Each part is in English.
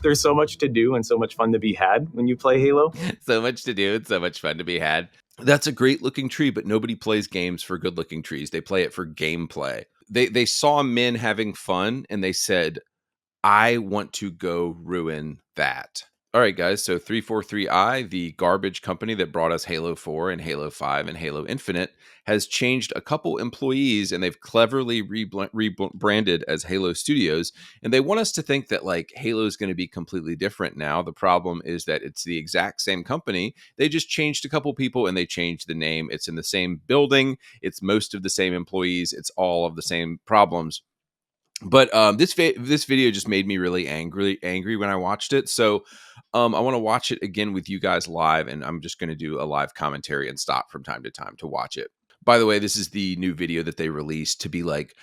There's so much to do and so much fun to be had when you play Halo. So much to do and so much fun to be had. That's a great looking tree, but nobody plays games for good looking trees. They play it for gameplay. They saw men having fun and they said, I want to go ruin that. All right, guys. So 343i, the garbage company that brought us Halo 4 and Halo 5 and Halo Infinite, has changed a couple employees and they've cleverly rebranded as Halo Studios. And they want us to think that like Halo is going to be completely different now. The problem is that it's the exact same company. They just changed a couple people and they changed the name. It's in the same building. It's most of the same employees. It's all of the same problems. But this video just made me really angry when I watched it. So I want to watch it again with you guys live, and I'm just going to do a live commentary and stop from time to time to watch it. By the way, this is the new video that they released to be like,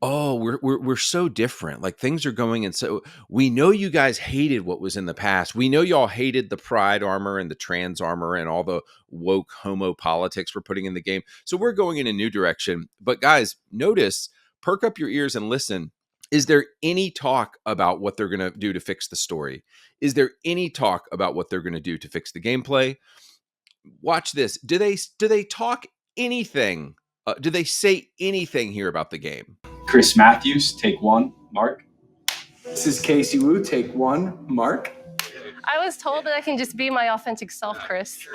oh, we're so different. Like things are going, and so we know you guys hated what was in the past. We know y'all hated the pride armor and the trans armor and all the woke homo politics we're putting in the game. So we're going in a new direction. But guys, notice, perk up your ears and listen. Is there any talk about what they're going to do to fix the story? Is there any talk about what they're going to do to fix the gameplay? Watch this. Do they talk anything? Do they say anything here about the game? Chris Matthews, take one. Mark. This is Casey Wu, take one. Mark. I was told that I can just be my authentic self, Chris.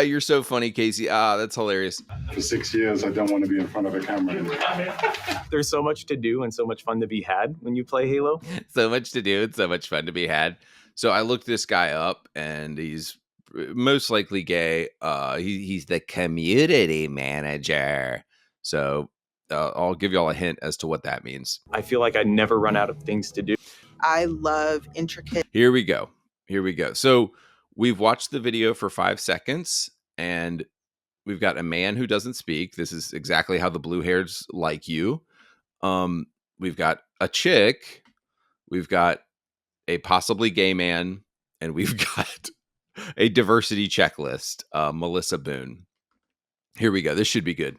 You're so funny, Casey. That's hilarious. For 6 years, I don't want to be in front of a camera. There's so much to do and so much fun to be had when you play Halo. So much to do and so much fun to be had. So I looked this guy up, and he's most likely gay. He's the community manager. So I'll give y'all a hint as to what that means. I feel like I never run out of things to do. I love intricate. Here we go. So we've watched the video for 5 seconds, and we've got a man who doesn't speak. This is exactly how the blue hairs like you. We've got a chick. We've got a possibly gay man, and we've got a diversity checklist. Melissa Boone. Here we go. This should be good.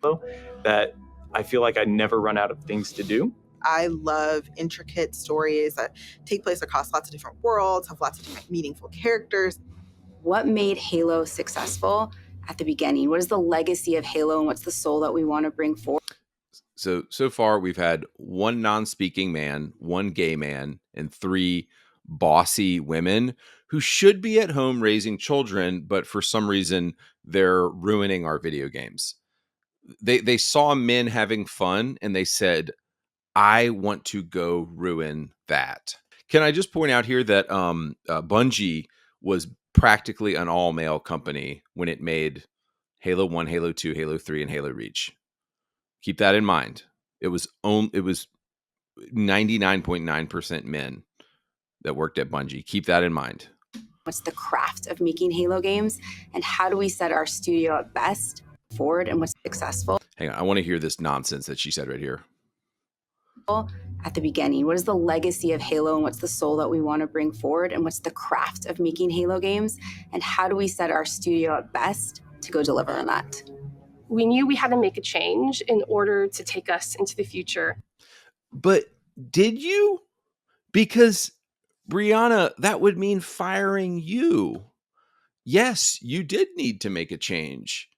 That I feel like I never run out of things to do. I love intricate stories that take place across lots of different worlds, have lots of different meaningful characters. What made Halo successful at the beginning? What is the legacy of Halo, and what's the soul that we want to bring forward? So far, we've had one non-speaking man, one gay man, and 3 bossy women who should be at home raising children, but for some reason, they're ruining our video games. They saw men having fun, and they said, I want to go ruin that. Can I just point out here that Bungie was practically an all-male company when it made Halo 1, Halo 2, Halo 3, and Halo Reach. Keep that in mind. It was 99.9% men that worked at Bungie. Keep that in mind. What's the craft of making Halo games, and how do we set our studio at best forward, and what's successful? Hang on. I want to hear this nonsense that she said right here. At the beginning, what is the legacy of Halo, and what's the soul that we want to bring forward, and what's the craft of making Halo games, and how do we set our studio at best to go deliver on that? We knew we had to make a change in order to take us into the future. But did you? Because Brianna, that would mean firing you. Yes, you did need to make a change,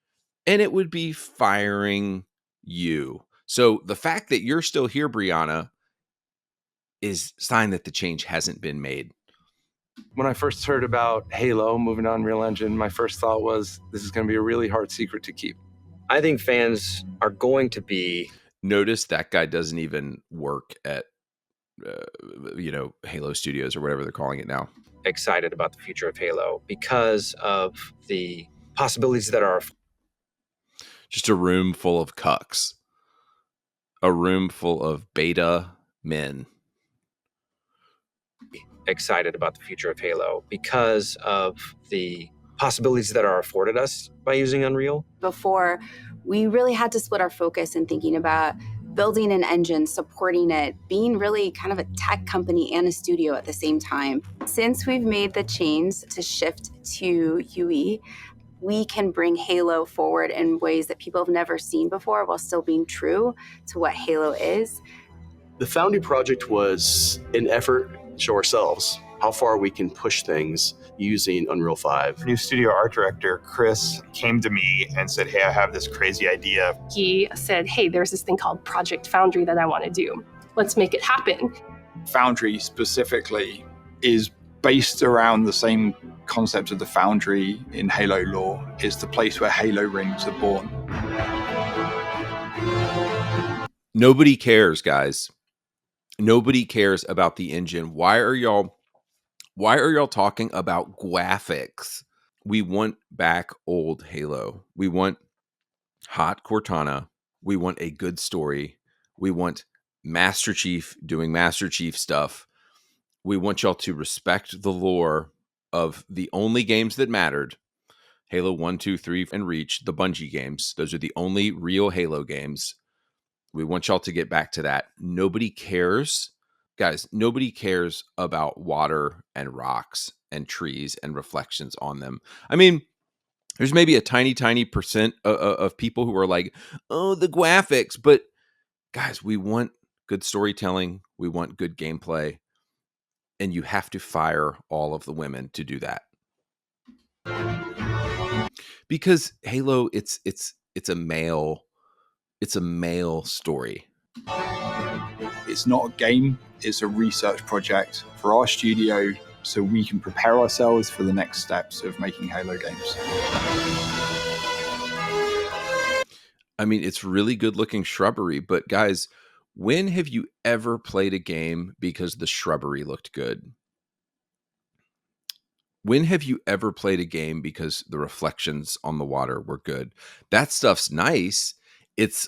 and it would be firing you. So the fact that you're still here, Brianna, is a sign that the change hasn't been made. When I first heard about Halo moving on Real Engine, my first thought was, this is going to be a really hard secret to keep. I think fans are going to be... Notice that guy doesn't even work at, Halo Studios or whatever they're calling it now. Excited about the future of Halo because of the possibilities that are... Just a room full of cucks. A room full of beta men. Excited about the future of Halo because of the possibilities that are afforded us by using Unreal. Before, we really had to split our focus in thinking about building an engine, supporting it, being really kind of a tech company and a studio at the same time. Since we've made the change to shift to UE, we can bring Halo forward in ways that people have never seen before while still being true to what Halo is. The Foundry project was an effort show ourselves how far we can push things using Unreal 5. New studio art director, Chris, came to me and said, hey, I have this crazy idea. He said, hey, there's this thing called Project Foundry that I want to do. Let's make it happen. Foundry specifically is based around the same concept of the Foundry in Halo lore. It's the place where Halo rings are born. Nobody cares, guys. Nobody cares about the engine. Why are y'all talking about graphics? We want back old Halo. We want hot Cortana. We want a good story. We want Master Chief doing Master Chief stuff. We want y'all to respect the lore of the only games that mattered. Halo 1, 2, 3, and Reach, the Bungie games. Those are the only real Halo games. We want y'all to get back to that. Nobody cares. Guys, nobody cares about water and rocks and trees and reflections on them. I mean, there's maybe a tiny, tiny percent of people who are like, oh, the graphics. But guys, we want good storytelling. We want good gameplay. And you have to fire all of the women to do that. Because Halo, it's a male story. It's not a game, it's a research project for our studio so we can prepare ourselves for the next steps of making Halo games. I mean, it's really good looking shrubbery, but guys, when have you ever played a game because the shrubbery looked good? When have you ever played a game because the reflections on the water were good? That stuff's nice. It's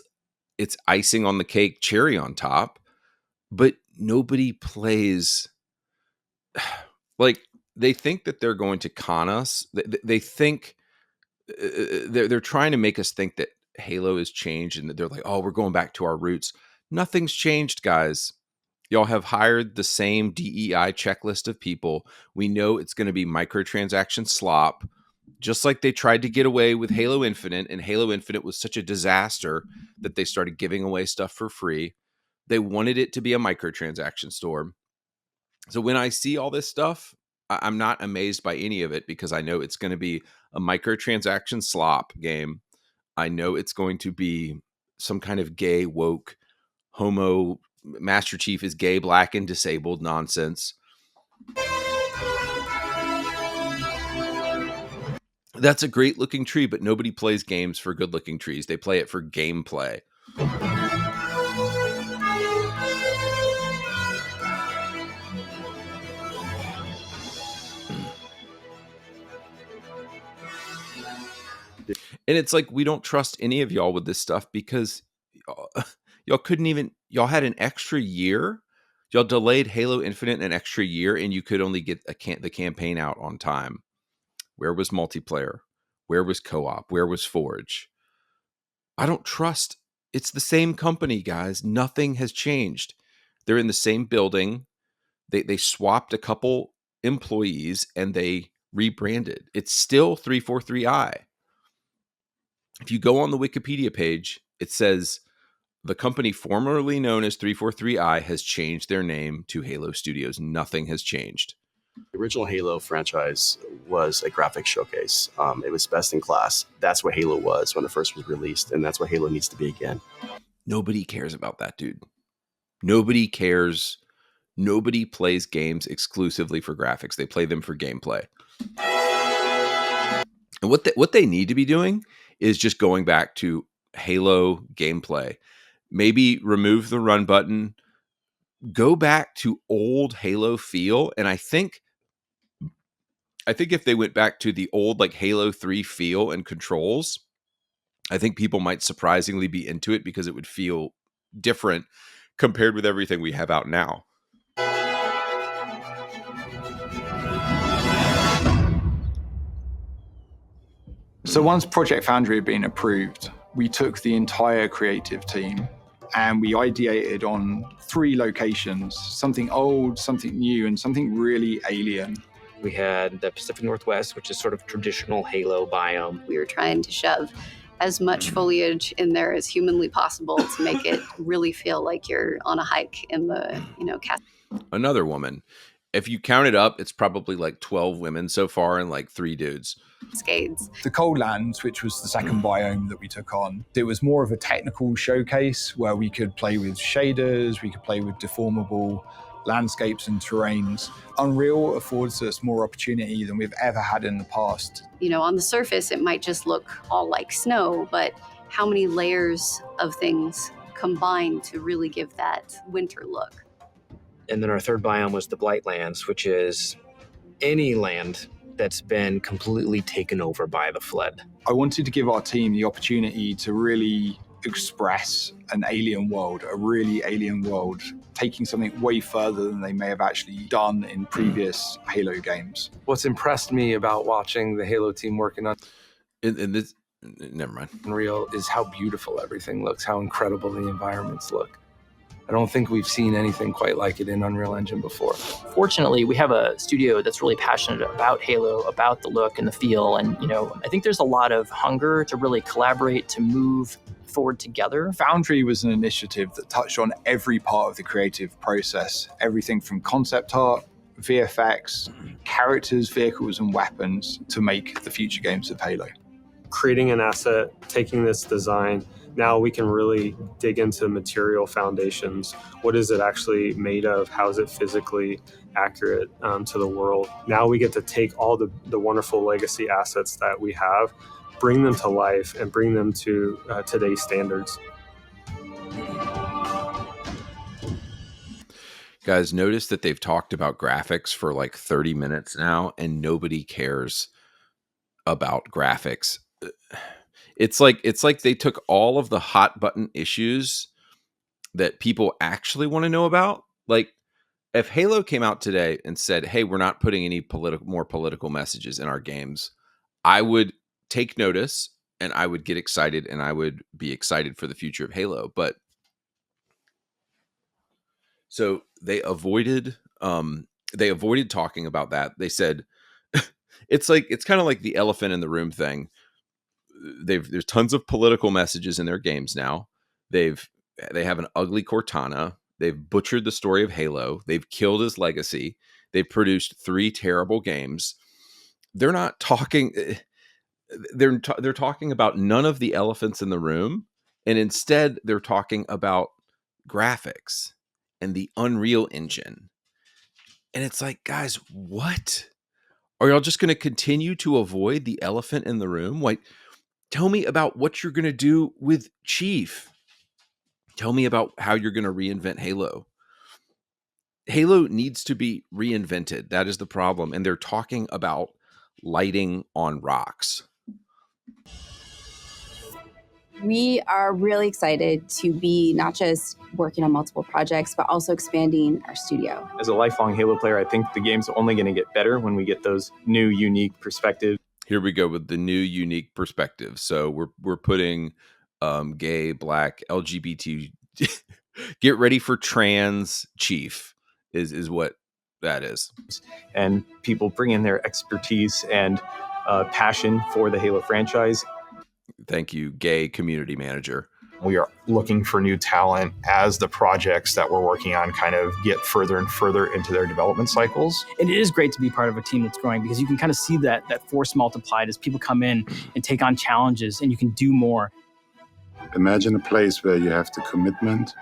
icing on the cake, cherry on top, but nobody plays. Like, they think that they're going to con us. They think they're trying to make us think that Halo has changed and that they're like, oh, we're going back to our roots. Nothing's changed, guys. Y'all have hired the same DEI checklist of people. We know it's going to be microtransaction slop, just like they tried to get away with Halo Infinite, and Halo Infinite was such a disaster that they started giving away stuff for free. They wanted it to be a microtransaction store. So when I see all this stuff, I'm not amazed by any of it because I know it's going to be a microtransaction slop game. I know it's going to be some kind of gay, woke, homo, Master Chief is gay, black, and disabled nonsense. That's a great looking tree, but nobody plays games for good looking trees. They play it for gameplay. And it's like, we don't trust any of y'all with this stuff because y'all couldn't even, y'all had an extra year. Y'all delayed Halo Infinite an extra year and you could only get the campaign out on time. Where was multiplayer? Where was co-op? Where was Forge? I don't trust. It's the same company, guys. Nothing has changed. They're in the same building. They swapped a couple employees and they rebranded. It's still 343i. If you go on the Wikipedia page, it says the company formerly known as 343i has changed their name to Halo Studios. Nothing has changed. The original Halo franchise was a graphics showcase. It was best in class. That's what Halo was when it first was released, and that's what Halo needs to be again. Nobody cares about that, dude. Nobody cares. Nobody plays games exclusively for graphics. They play them for gameplay. And what they need to be doing is just going back to Halo gameplay. Maybe remove the run button, go back to old Halo feel. And I think if they went back to the old like Halo 3 feel and controls, I think people might surprisingly be into it because it would feel different compared with everything we have out now. So once Project Foundry had been approved, we took the entire creative team and we ideated on 3 locations, something old, something new, and something really alien. We had the Pacific Northwest, which is sort of traditional Halo biome. We were trying to shove as much foliage in there as humanly possible to make it really feel like you're on a hike in the, Cascades. Another woman. If you count it up, it's probably like 12 women so far and like 3 dudes. Cascades. The Cold Lands, which was the second biome that we took on, it was more of a technical showcase where we could play with shaders, we could play with deformable landscapes and terrains. Unreal affords us more opportunity than we've ever had in the past. You know, on the surface, it might just look all like snow, but how many layers of things combine to really give that winter look? And then our third biome was the Blightlands, which is any land that's been completely taken over by the flood. I wanted to give our team the opportunity to really express an alien world, a really alien world, taking something way further than they may have actually done in previous Halo games. What's impressed me about watching the Halo team working on In this, never mind. Unreal is how beautiful everything looks, how incredible the environments look. I don't think we've seen anything quite like it in Unreal Engine before. Fortunately, we have a studio that's really passionate about Halo, about the look and the feel. And, you know, I think there's a lot of hunger to really collaborate, to move forward together. Foundry was an initiative that touched on every part of the creative process, everything from concept art, VFX, characters, vehicles, and weapons to make the future games of Halo. Creating an asset, taking this design, now we can really dig into material foundations. What is it actually made of? How is it physically accurate to the world? Now we get to take all the wonderful legacy assets that we have, bring them to life, and bring them to today's standards. Guys, notice that they've talked about graphics for like 30 minutes now, and nobody cares about graphics. It's like they took all of the hot button issues that people actually want to know about. Like, if Halo came out today and said, "Hey, we're not putting any more political messages in our games," I would take notice and I would get excited and I would be excited for the future of Halo. But so they avoided talking about that. They said it's kind of like the elephant in the room thing. There's tons of political messages in their games now. They have an ugly Cortana. They've butchered the story of Halo. They've killed his legacy. They've produced 3 terrible games. They're not talking. They're talking about none of the elephants in the room, and instead they're talking about graphics and the Unreal Engine. And it's like, guys, what? Are y'all just going to continue to avoid the elephant in the room? Like, tell me about what you're going to do with Chief. Tell me about how you're going to reinvent Halo. Halo needs to be reinvented. That is the problem. And they're talking about lighting on rocks. We are really excited to be not just working on multiple projects, but also expanding our studio. As a lifelong Halo player, I think the game's only going to get better when we get those new, unique perspectives. Here we go with the new, unique perspective. So we're putting gay, black, LGBT. Get ready for trans Chief is what that is. And people bring in their expertise and passion for the Halo franchise. Thank you, gay community manager. We are looking for new talent as the projects that we're working on kind of get further and further into their development cycles. And it is great to be part of a team that's growing because you can kind of see that force multiplied as people come in and take on challenges and you can do more. Imagine a place where you have the commitment.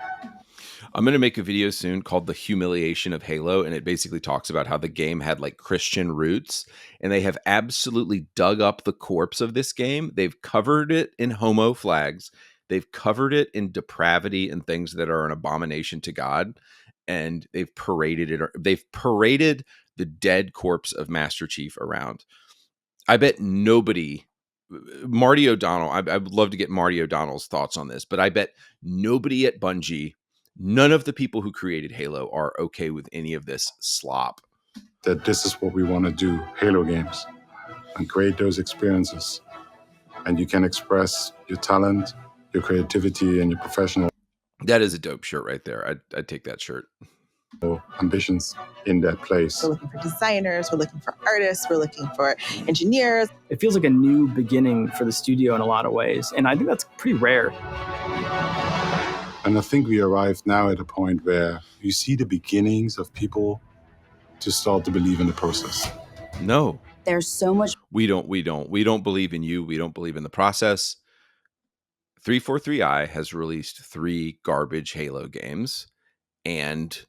I'm going to make a video soon called The Humiliation of Halo, and it basically talks about how the game had like Christian roots, and they have absolutely dug up the corpse of this game. They've covered it in homo flags. They've covered it in depravity and things that are an abomination to God, and they've paraded it. They've paraded the dead corpse of Master Chief around. I bet nobody... Marty O'Donnell, I would love to get Marty O'Donnell's thoughts on this, but I bet nobody at Bungie, none of the people who created Halo are okay with any of this slop. That this is what we want to do, Halo games, and create those experiences. And you can express your talent, your creativity, and your professional. That is a dope shirt right there. I'd take that shirt. Ambitions in that place. We're looking for designers, we're looking for artists, we're looking for engineers. It feels like a new beginning for the studio in a lot of ways, and I think that's pretty rare. And I think we arrived now at a point where you see the beginnings of people to start to believe in the process. No. There's so much. We don't believe in you. We don't believe in the process. 343i has released 3 garbage Halo games, and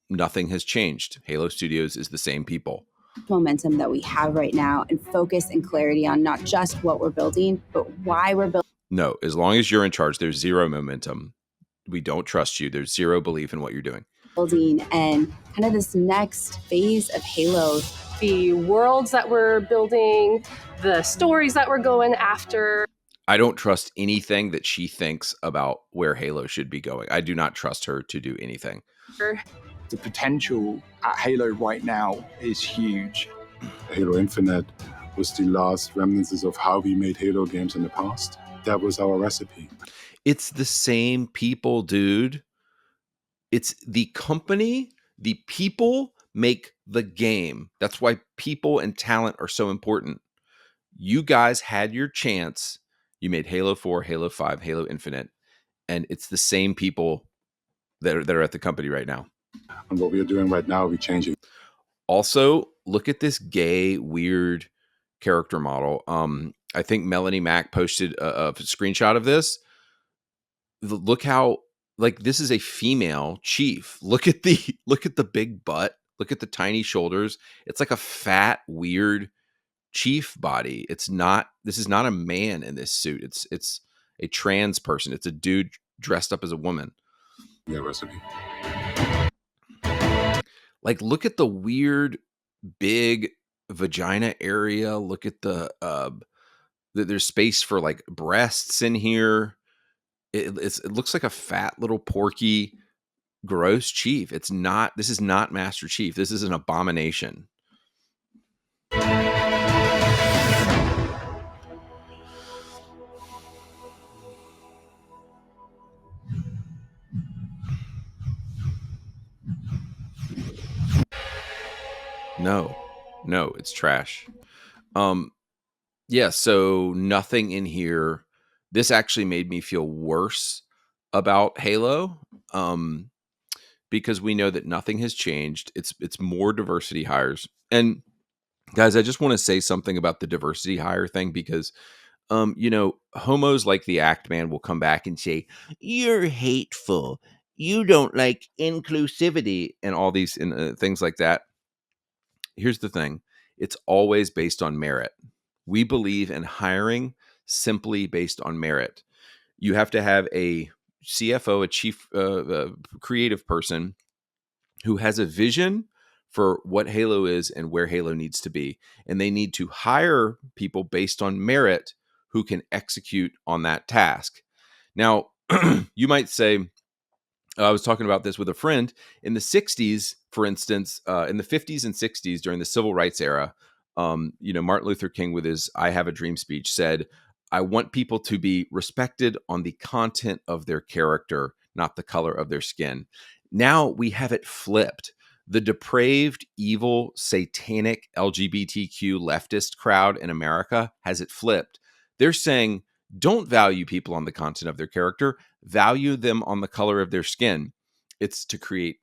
nothing has changed. Halo Studios is the same people. Momentum that we have right now, and focus and clarity on not just what we're building, but why we're building. No, as long as you're in charge, there's zero momentum. We don't trust you. There's zero belief in what you're doing. And kind of this next phase of Halo. The worlds that we're building, the stories that we're going after. I don't trust anything that she thinks about where Halo should be going. I do not trust her to do anything. The potential at Halo right now is huge. Halo Infinite was the last remnants of how we made Halo games in the past. That was our recipe. It's the same people, dude. It's the company, the people make the game. That's why people and talent are so important. You guys had your chance. You made Halo 4, Halo 5, Halo Infinite, and it's the same people that are at the company right now. And what we are doing right now, we're changing. Also, look at this gay, weird character model. I think Melanie Mack posted a screenshot of this. Look how, like, this is a female chief. Look at the big butt. Look at the tiny shoulders. It's like a fat, weird chief body. This is not a man in this suit. It's a trans person. It's a dude dressed up as a woman. Yeah, recipe. Like, look at the weird big vagina area. Look at there's space for like breasts in here. It looks like a fat little porky gross chief. This is not Master Chief. This is an abomination. No, it's trash. Yeah, so nothing in here. This actually made me feel worse about Halo, because we know that nothing has changed. It's more diversity hires. And guys, I just want to say something about the diversity hire thing, because homos like the Act Man will come back and say, "You're hateful. You don't like inclusivity," and all these things like that. Here's the thing. It's always based on merit. We believe in hiring simply based on merit. You have to have a CFO, a chief creative person who has a vision for what Halo is and where Halo needs to be. And they need to hire people based on merit who can execute on that task. Now, you might say, I was talking about this with a friend in the 60s, for instance, in the 50s and 60s during the civil rights era. Martin Luther King, with his "I Have a Dream" speech, said, "I want people to be respected on the content of their character, not the color of their skin." Now we have it flipped. The depraved, evil, satanic LGBTQ leftist crowd in America has it flipped. They're saying, don't value people on the content of their character, value them on the color of their skin. It's to create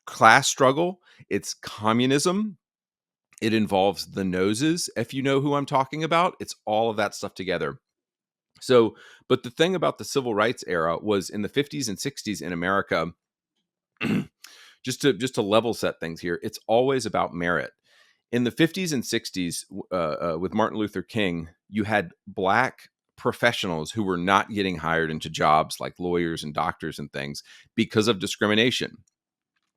class struggle. It's communism. It involves the noses, if you know who I'm talking about. It's all of that stuff together. So, but the thing about the civil rights era was in the 50s and 60s in America, just to level set things here, it's always about merit. In the 50s and 60s, with Martin Luther King, you had Black professionals who were not getting hired into jobs like lawyers and doctors and things because of discrimination.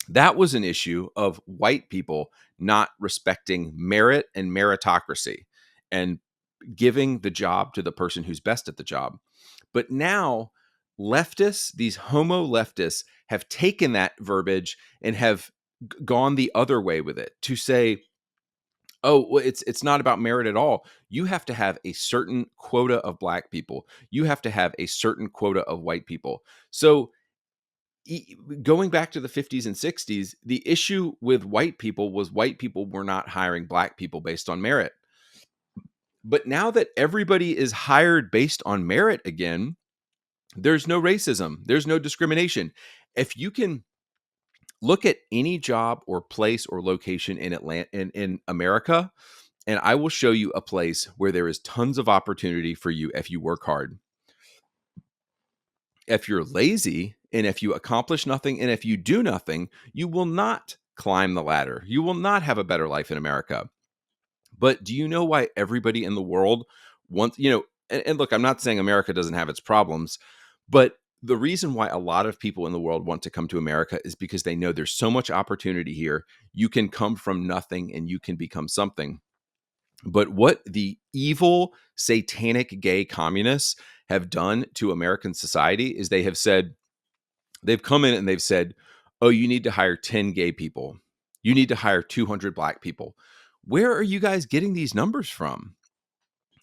That was an issue of white people not respecting merit and meritocracy and giving the job to the person who's best at the job. But now leftists, these homo leftists, have taken that verbiage and have gone the other way with it to say, oh, well, it's not about merit at all. You have to have a certain quota of Black people. You have to have a certain quota of white people. So going back to the 50s and 60s, the issue with white people was white people were not hiring Black people based on merit. But now that everybody is hired based on merit again, there's no racism. There's no discrimination. If you can Look at any job or place or location in in America, and I will show you a place where there is tons of opportunity for you if you work hard. If you're lazy and if you accomplish nothing and if you do nothing, you will not climb the ladder. You will not have a better life in America. But do you know why everybody in the world wants, and look, I'm not saying America doesn't have its problems, but the reason why a lot of people in the world want to come to America is because they know there's so much opportunity here. You can come from nothing and you can become something. But what the evil, satanic, gay communists have done to American society is they've come in and they've said, oh, you need to hire 10 gay people. You need to hire 200 black people. Where are you guys getting these numbers from?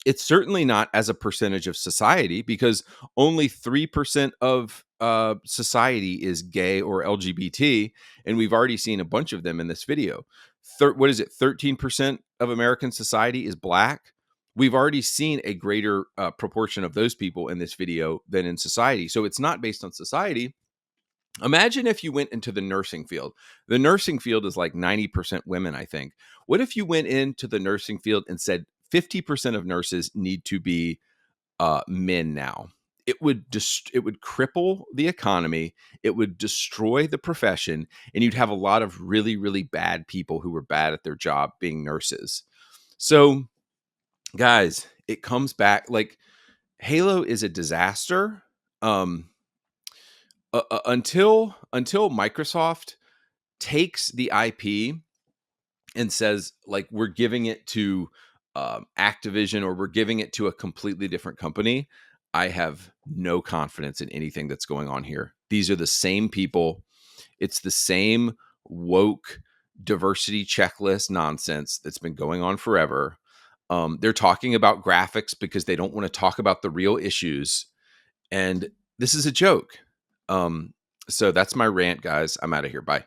It's certainly not as a percentage of society, because only 3% of society is gay or LGBT. And we've already seen a bunch of them in this video. What is it? 13% of American society is black. We've already seen a greater proportion of those people in this video than in society. So it's not based on society. Imagine if you went into the nursing field. The nursing field is like 90% women, I think. What if you went into the nursing field and said 50% of nurses need to be men now? It would cripple the economy. It would destroy the profession, and you'd have a lot of really, really bad people who were bad at their job being nurses. So, guys, it comes back like Halo is a disaster. Until Microsoft takes the IP and says, like, we're giving it to Activision, or we're giving it to a completely different company, I have no confidence in anything that's going on here. These are the same people. It's the same woke diversity checklist nonsense that's been going on forever. They're talking about graphics because they don't want to talk about the real issues. And this is a joke. So that's my rant, guys. I'm out of here. Bye.